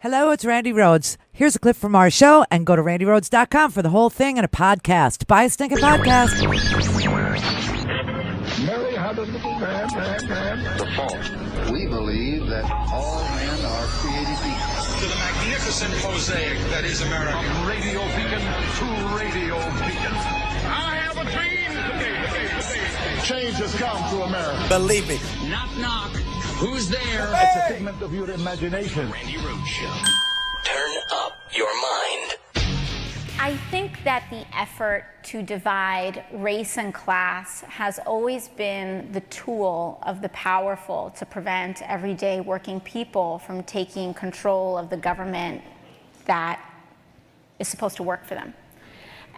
Hello, it's Randi Rhodes. Here's a clip from our show, and go to randyrhodes.com for the whole thing and a podcast. Buy a stinking podcast. Mary had a little man. The fault. We believe that all men are created equal. To the magnificent mosaic that is America. From radio beacon to radio beacon. I have a dream today. Change has come to America. Believe me. Knock, knock. Who's there? It's a figment of your imagination. Randi Rhodes Show. Turn up your mind. I think that the effort to divide race and class has always been the tool of the powerful to prevent everyday working people from taking control of the government that is supposed to work for them.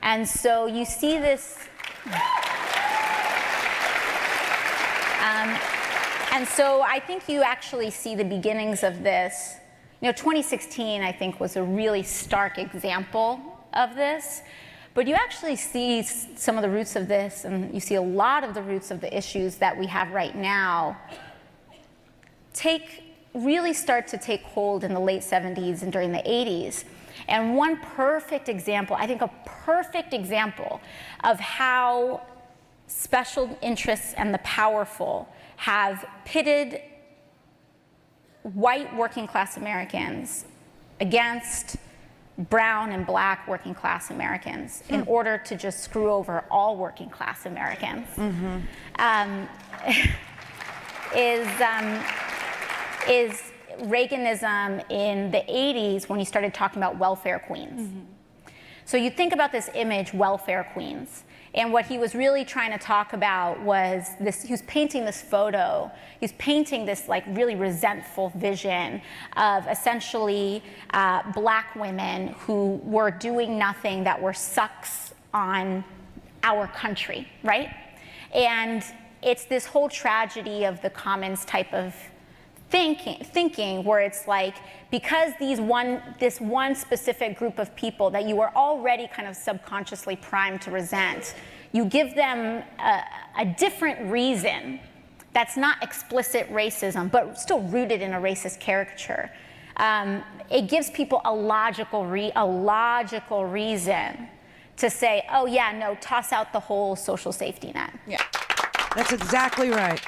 And so you see this. And so I think you actually see the beginnings of this. 2016, I think, was a really stark example of this. But you actually see some of the roots of this, and you see a lot of the roots of the issues that we have right now really start to take hold in the late 70s and during the 80s. And one perfect example, I think a perfect example of how special interests and the powerful have pitted white working class Americans against brown and black working class Americans in order to just screw over all working class Americans, is Reaganism in the 80s when he started talking about welfare queens. So you think about this image, welfare queens. And what he was really trying to talk about was this, he was painting this photo, he's painting this like really resentful vision of essentially black women who were doing nothing, that were sucks on our country, right? And it's this whole tragedy of the commons type of thinking where it's like, because this one specific group of people that you were already kind of subconsciously primed to resent, you give them a different reason that's not explicit racism, but still rooted in a racist caricature. It gives people a logical reason to say, oh yeah, no, toss out the whole social safety net. Yeah, that's exactly right.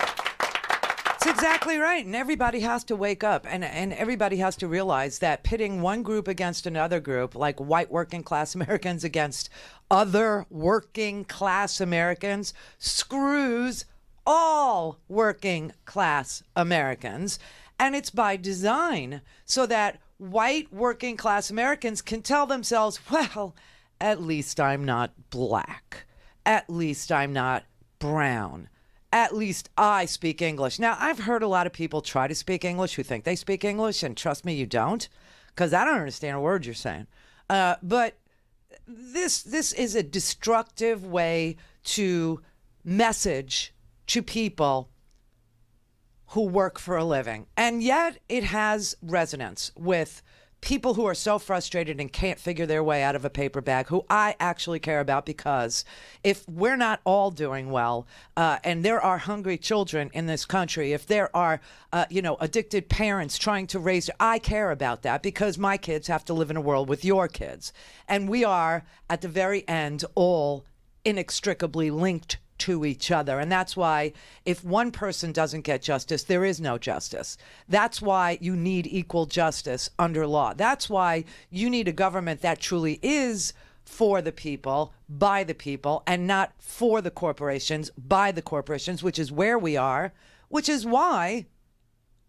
It's exactly right. And everybody has to wake up, and everybody has to realize that pitting one group against another group, like white working class Americans against other working class Americans, screws all working class Americans. And it's by design so that white working class Americans can tell themselves, well, at least I'm not black. At least I'm not brown. At least I speak English. Now, I've heard a lot of people try to speak English who think they speak English, and trust me, you don't, because I don't understand a word you're saying. But this is a destructive way to message to people who work for a living. And yet it has resonance with people who are so frustrated and can't figure their way out of a paper bag, who I actually care about, because if we're not all doing well, and there are hungry children in this country, if there are, addicted parents trying to raise, I care about that, because my kids have to live in a world with your kids. And we are, at the very end, all inextricably linked to each other. And that's why if one person doesn't get justice, there is no justice. That's why you need equal justice under law. That's why you need a government that truly is for the people, by the people, and not for the corporations, by the corporations, which is where we are, which is why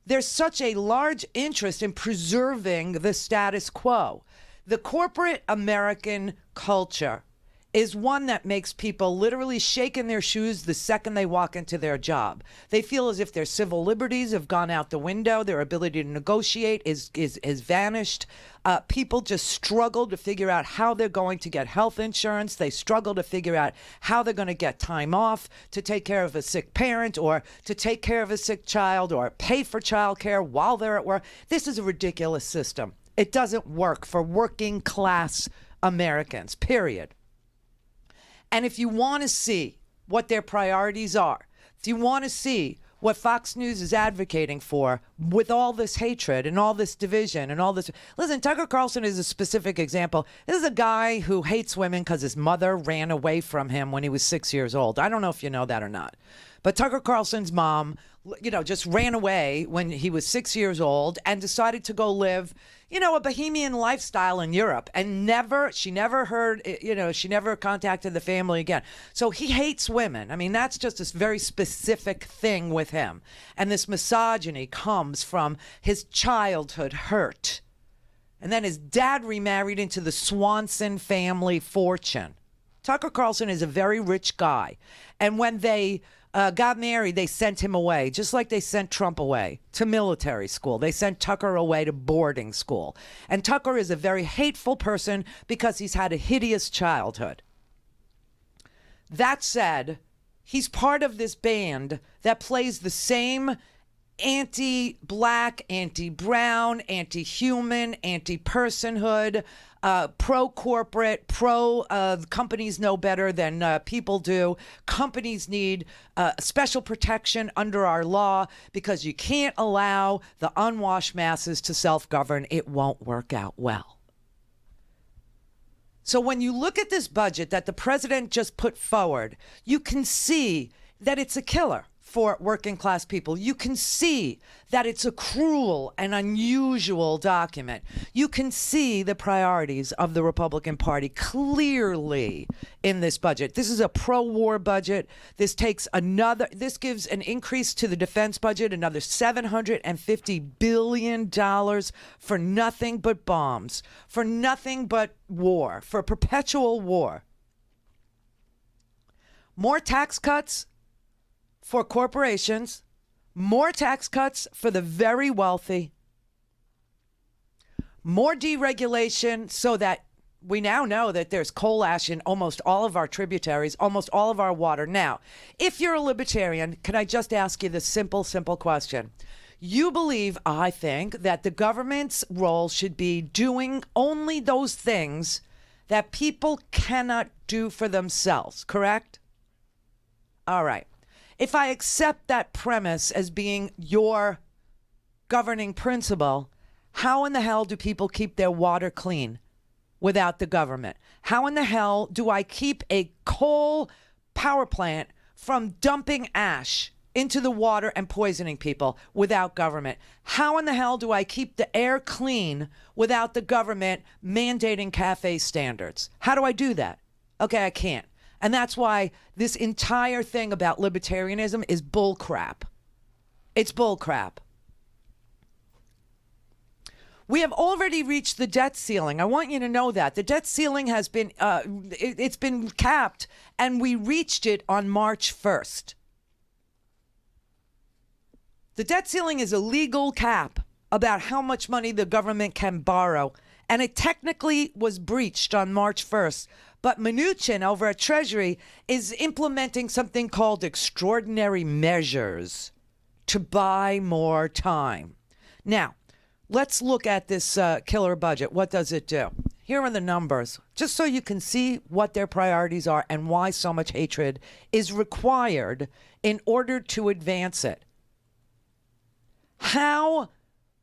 there's such a large interest in preserving the status quo. The corporate American culture is one that makes people literally shake in their shoes the second they walk into their job. They feel as if their civil liberties have gone out the window. Their ability to negotiate is vanished. People just struggle to figure out how they're going to get health insurance. They struggle to figure out how they're going to get time off to take care of a sick parent, or to take care of a sick child, or pay for childcare while they're at work. This is a ridiculous system. It doesn't work for working class Americans, period. And if you want to see what their priorities are, if you want to see what Fox News is advocating for with all this hatred and all this division and all this. Listen, Tucker Carlson is a specific example. This is a guy who hates women because his mother ran away from him when he was 6 years old. I don't know if you know that or not. But Tucker Carlson's mom, just ran away when he was 6 years old and decided to go live, a bohemian lifestyle in Europe. And she never heard, she never contacted the family again. So he hates women. I mean, that's just this very specific thing with him. And this misogyny comes from his childhood hurt. And then his dad remarried into the Swanson family fortune. Tucker Carlson is a very rich guy. And when they got married, they sent him away, just like they sent Trump away to military school. They sent Tucker away to boarding school. And Tucker is a very hateful person because he's had a hideous childhood. That said, he's part of this band that plays the same anti-black, anti-brown, anti-human, anti-personhood, pro-corporate, companies know better than people do. Companies need special protection under our law because you can't allow the unwashed masses to self-govern. It won't work out well. So when you look at this budget that the president just put forward, you can see that it's a killer for working class people. You can see that it's a cruel and unusual document. You can see the priorities of the Republican Party clearly in this budget. This is a pro-war budget. This gives an increase to the defense budget, another $750 billion for nothing but bombs, for nothing but war, for perpetual war. More tax cuts for corporations, more tax cuts for the very wealthy, more deregulation so that we now know that there's coal ash in almost all of our tributaries, almost all of our water. Now, if you're a libertarian, can I just ask you this simple question? You believe, I think, that the government's role should be doing only those things that people cannot do for themselves, correct? All right. If I accept that premise as being your governing principle, how in the hell do people keep their water clean without the government? How in the hell do I keep a coal power plant from dumping ash into the water and poisoning people without government? How in the hell do I keep the air clean without the government mandating cafe standards? How do I do that? Okay, I can't. And that's why this entire thing about libertarianism is bull crap. It's bull crap. We have already reached the debt ceiling. I want you to know that. The debt ceiling has been, it's been capped, and we reached it on March 1st. The debt ceiling is a legal cap about how much money the government can borrow, and it technically was breached on March 1st. But Mnuchin over at Treasury is implementing something called extraordinary measures to buy more time. Now, let's look at this killer budget. What does it do? Here are the numbers, just so you can see what their priorities are and why so much hatred is required in order to advance it. How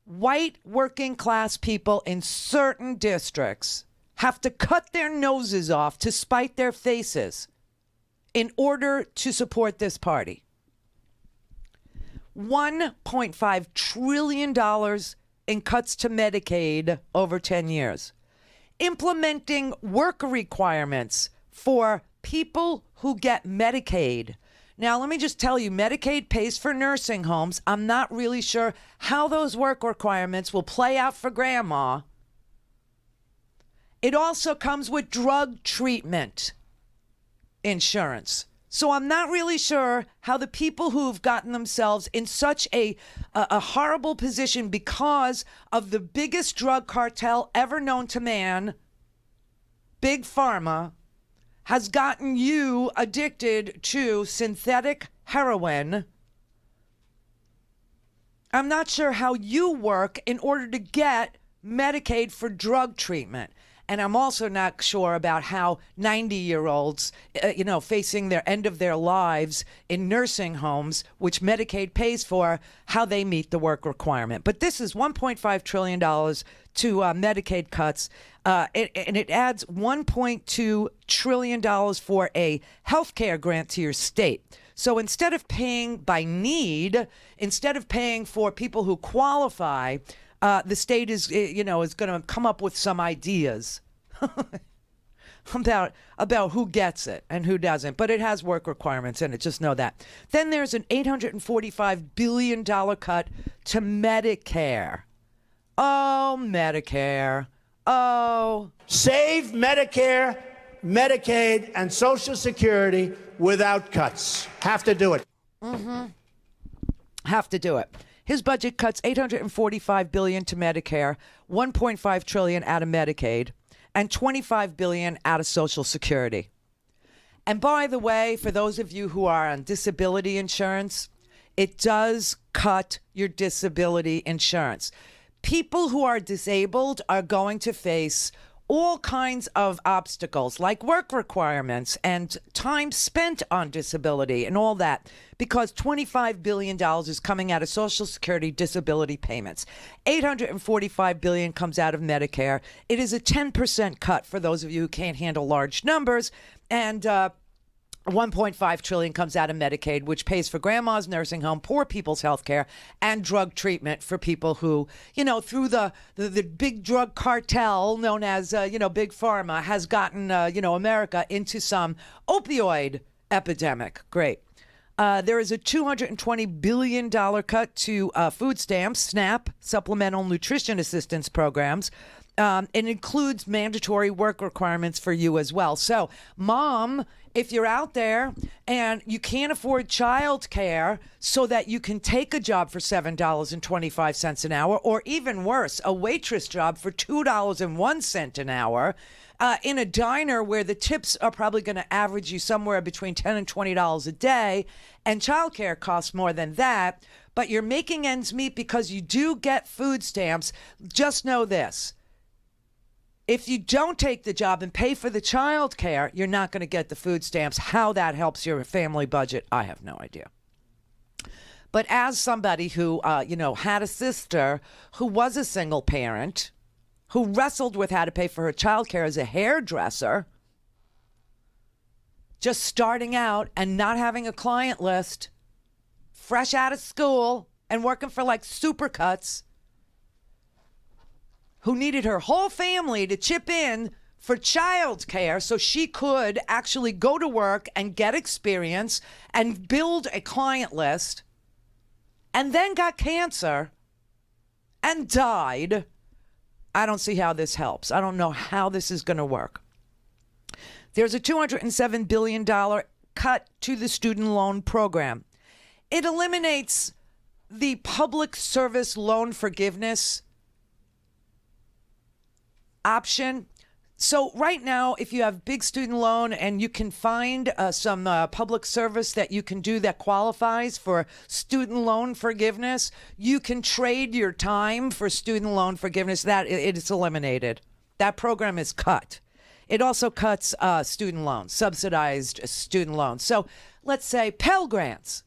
white working class people in certain districts have to cut their noses off to spite their faces in order to support this party. $1.5 trillion in cuts to Medicaid over 10 years. Implementing work requirements for people who get Medicaid. Now, let me just tell you, Medicaid pays for nursing homes. I'm not really sure how those work requirements will play out for grandma. It also comes with drug treatment insurance. So I'm not really sure how the people who've gotten themselves in such a horrible position because of the biggest drug cartel ever known to man, Big Pharma, has gotten you addicted to synthetic heroin. I'm not sure how you work in order to get Medicaid for drug treatment. And I'm also not sure about how 90-year-olds, facing their end of their lives in nursing homes, which Medicaid pays for, how they meet the work requirement. But this is $1.5 trillion to Medicaid cuts, and it adds $1.2 trillion for a health care grant to your state. So instead of paying by need, instead of paying for people who qualify, the state is going to come up with some ideas about who gets it and who doesn't. But it has work requirements in it. Just know that. Then there's an $845 billion cut to Medicare. Oh, Medicare. Oh. Save Medicare, Medicaid, and Social Security without cuts. Have to do it. Have to do it. His budget cuts $845 billion to Medicare, $1.5 trillion out of Medicaid, and $25 billion out of Social Security. And by the way, for those of you who are on disability insurance, it does cut your disability insurance. People who are disabled are going to face all kinds of obstacles like work requirements and time spent on disability and all that, because $25 billion is coming out of Social Security disability payments. $845 billion comes out of Medicare. It is a 10% cut for those of you who can't handle large numbers. And $1.5 trillion comes out of Medicaid, which pays for grandma's nursing home, poor people's health care, and drug treatment for people who, through the big drug cartel known as, Big Pharma has gotten, America into some opioid epidemic. Great. There is a $220 billion cut to food stamps, SNAP, Supplemental Nutrition Assistance Programs. It includes mandatory work requirements for you as well. So, Mom, if you're out there and you can't afford child care so that you can take a job for $7.25 an hour, or even worse, a waitress job for $2.01 an hour, in a diner where the tips are probably going to average you somewhere between $10 and $20 a day, and childcare costs more than that, but you're making ends meet because you do get food stamps, just know this. If you don't take the job and pay for the child care, you're not going to get the food stamps. How that helps your family budget, I have no idea. But as somebody who, had a sister who was a single parent, who wrestled with how to pay for her child care as a hairdresser, just starting out and not having a client list, fresh out of school and working for like Supercuts, who needed her whole family to chip in for child care so she could actually go to work and get experience and build a client list, and then got cancer and died. I don't see how this helps. I don't know how this is going to work. There's a $207 billion cut to the student loan program. It eliminates the public service loan forgiveness option. So right now, if you have big student loan and you can find some public service that you can do that qualifies for student loan forgiveness, you can trade your time for student loan forgiveness. That it is eliminated. That program is cut. It also cuts student loans, subsidized student loans. So let's say Pell Grants.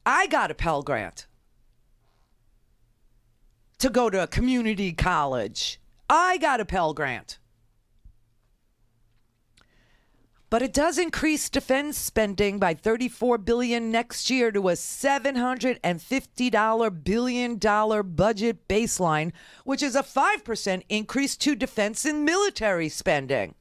I got a Pell Grant to go to a community college. I got a Pell Grant. But it does increase defense spending by $34 billion next year to a $750 billion budget baseline, which is a 5% increase to defense and military spending.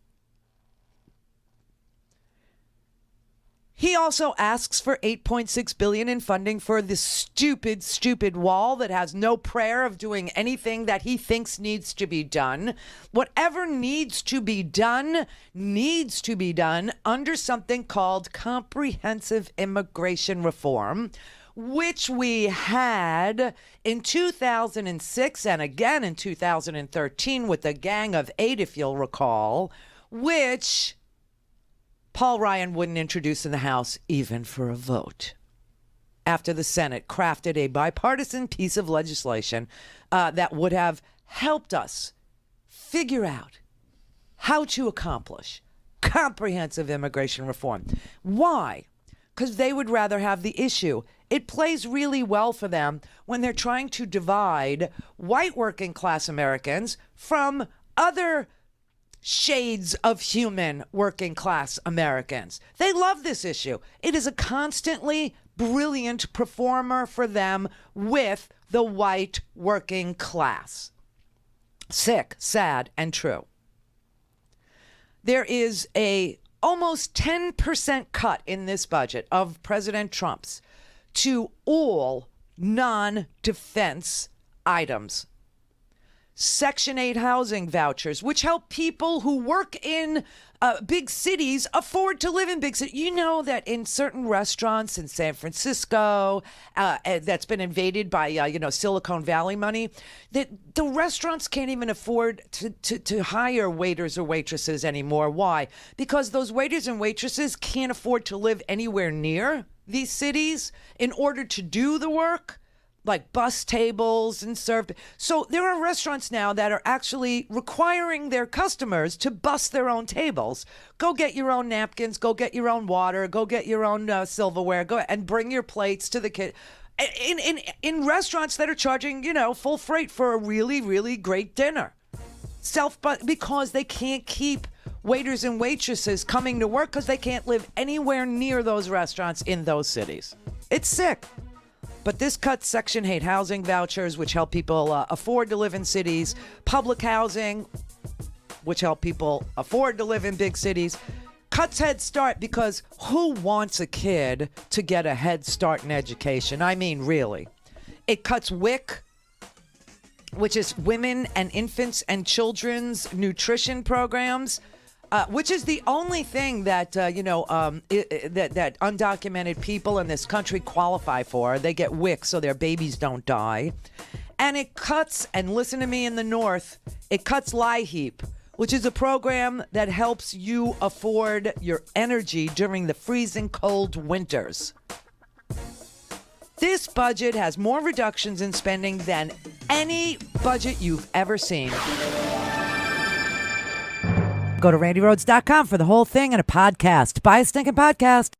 He also asks for $8.6 billion in funding for this stupid wall that has no prayer of doing anything that he thinks needs to be done. Whatever needs to be done under something called comprehensive immigration reform, which we had in 2006 and again in 2013 with the Gang of Eight, if you'll recall, which Paul Ryan wouldn't introduce in the House even for a vote, after the Senate crafted a bipartisan piece of legislation that would have helped us figure out how to accomplish comprehensive immigration reform. Why? Because they would rather have the issue. It plays really well for them when they're trying to divide white working class Americans from other shades of human working class Americans. They love this issue. It is a constantly brilliant performer for them with the white working class. Sick, sad, and true. There is a almost 10% cut in this budget of President Trump's to all non-defense items. Section 8 housing vouchers, which help people who work in big cities afford to live in big cities. You know that in certain restaurants in San Francisco that's been invaded by, Silicon Valley money, that the restaurants can't even afford to hire waiters or waitresses anymore. Why? Because those waiters and waitresses can't afford to live anywhere near these cities in order to do the work, like bus tables and serve. So there are restaurants now that are actually requiring their customers to bus their own tables. Go get your own napkins, go get your own water, go get your own silverware, go and bring your plates to the kid. In restaurants that are charging, full freight for a really, really great dinner. Because they can't keep waiters and waitresses coming to work because they can't live anywhere near those restaurants in those cities. It's sick. But this cuts Section 8 housing vouchers, which help people afford to live in cities, public housing, which help people afford to live in big cities, cuts Head Start, because who wants a kid to get a Head Start in education? I mean, really. It cuts WIC, which is Women and Infants and Children's Nutrition Programs, which is the only thing that, that undocumented people in this country qualify for. They get WIC so their babies don't die. And it cuts, and listen to me in the North, it cuts LIHEAP, which is a program that helps you afford your energy during the freezing cold winters. This budget has more reductions in spending than any budget you've ever seen. Go to RandiRhodes.com for the whole thing and a podcast. Buy a stinking podcast.